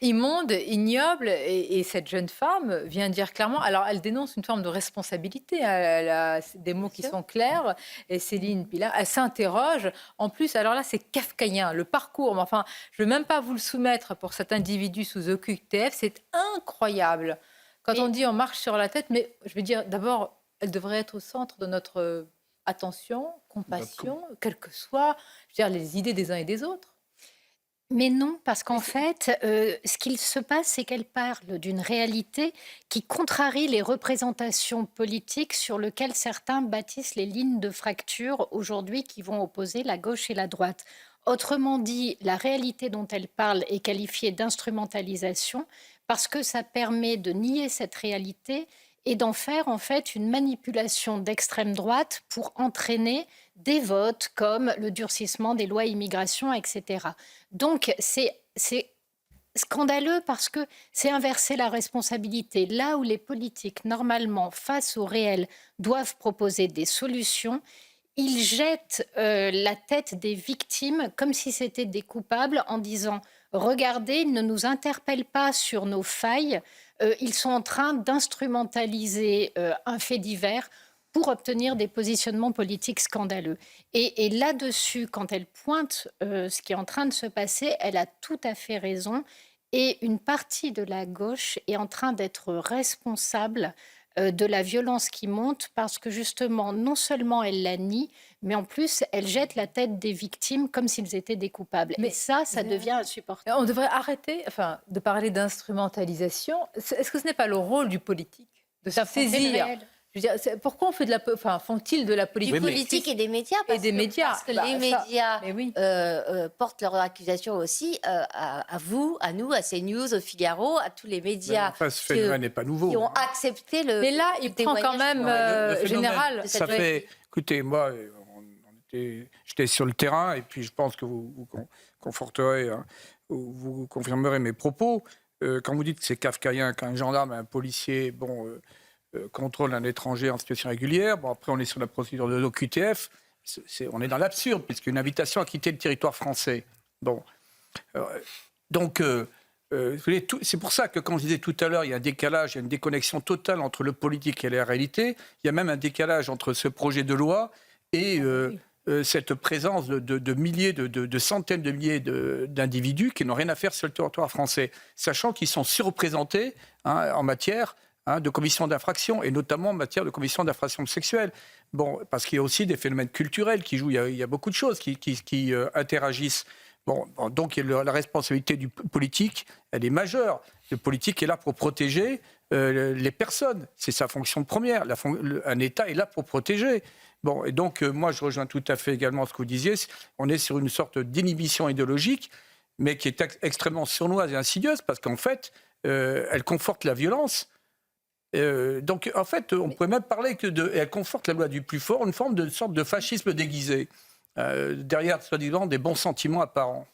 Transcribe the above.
Immonde, ignoble, et cette jeune femme vient dire clairement, alors elle dénonce une forme de responsabilité, hein, elle a des mots Bien qui sûr. sont clairs, et Céline Pina, elle s'interroge. En plus, alors là, c'est kafkaïen, le parcours, mais enfin, je ne vais même pas vous le soumettre pour cet individu sous OQTF, c'est incroyable. Quand on Mais dit on marche sur la tête, mais je veux dire, d'abord, elle devrait être au centre de notre attention, Notre com- compassion, quelles que soient, je veux dire, les idées des uns et des autres. Mais non, parce Mais qu'en c'est- fait, ce qu'il se passe, c'est qu'elle parle d'une réalité qui contrarie les représentations politiques sur lesquelles certains bâtissent les lignes de fracture aujourd'hui qui vont opposer la gauche et la droite. Autrement dit, la réalité dont elle parle est qualifiée d'instrumentalisation parce que ça permet de nier cette réalité et d'en faire en fait une manipulation d'extrême droite pour entraîner des votes comme le durcissement des lois immigration, etc. Donc, c'est scandaleux parce que c'est inverser la responsabilité. Là où les politiques, normalement, face au réel, doivent proposer des solutions, ils jettent la tête des victimes comme si c'était des coupables en disant regardez, ils ne nous interpellent pas sur nos failles, ils sont en train d'instrumentaliser un fait divers pour obtenir des positionnements politiques scandaleux. Et là-dessus, quand elle pointe ce qui est en train de se passer, elle a tout à fait raison. Et une partie de la gauche est en train d'être responsable de la violence qui monte parce que justement, non seulement elle la nie, mais en plus, elle jette la tête des victimes comme s'ils étaient des coupables. Et Mais ça devient insupportable. on devrait arrêter, enfin, de parler d'instrumentalisation. Est-ce que ce n'est pas le rôle du politique de se D'affronter le saisir? réel. Je veux dire, pourquoi on fait enfin, font-ils de la Du Oui, politique? mais politique et des médias, Et des médias. parce que Bah, les ça, médias mais oui. portent leurs accusations aussi à vous, à nous, à CNews, au Figaro, à tous les mais médias enfin, ce qui, phénomène n'est pas nouveau. qui ont accepté Mais là, le il prend quand témoignage. même, Le phénomène, général. de cette ça jeune fait. fille. Écoutez, moi, j'étais sur le terrain et puis je pense que vous conforterez, hein, vous confirmerez mes propos. Quand vous dites que c'est kafkaïen qu'un gendarme, un policier, contrôle un étranger en situation régulière, bon, après on est sur la procédure de l'OQTF, on est dans l'absurde puisqu'une invitation à quitter le territoire français. Bon, euh, donc. Vous voyez, c'est pour ça que quand je disais tout à l'heure, il y a un décalage, il y a une déconnexion totale entre le politique et la réalité. Il y a même un décalage entre ce projet de loi et Oui. cette présence de milliers, de centaines de milliers d'individus qui n'ont rien à faire sur le territoire français, sachant qu'ils sont surreprésentés, hein, en matière, hein, de commission d'infraction, et notamment en matière de commission d'infraction sexuelle. Bon, parce qu'il y a aussi des phénomènes culturels qui jouent, il y a beaucoup de choses qui interagissent. Bon, donc la responsabilité du politique, elle est majeure. Le politique est là pour protéger les personnes. C'est sa fonction première. Un État est là pour protéger. Bon, et donc, moi, je rejoins tout à fait également ce que vous disiez. On est sur une sorte d'inhibition idéologique, mais qui est extrêmement sournoise et insidieuse, parce qu'en fait, elle conforte la violence. Donc, en fait, on pourrait même parler elle conforte la loi du plus fort, une sorte de fascisme déguisé, derrière, soi-disant, des bons sentiments apparents.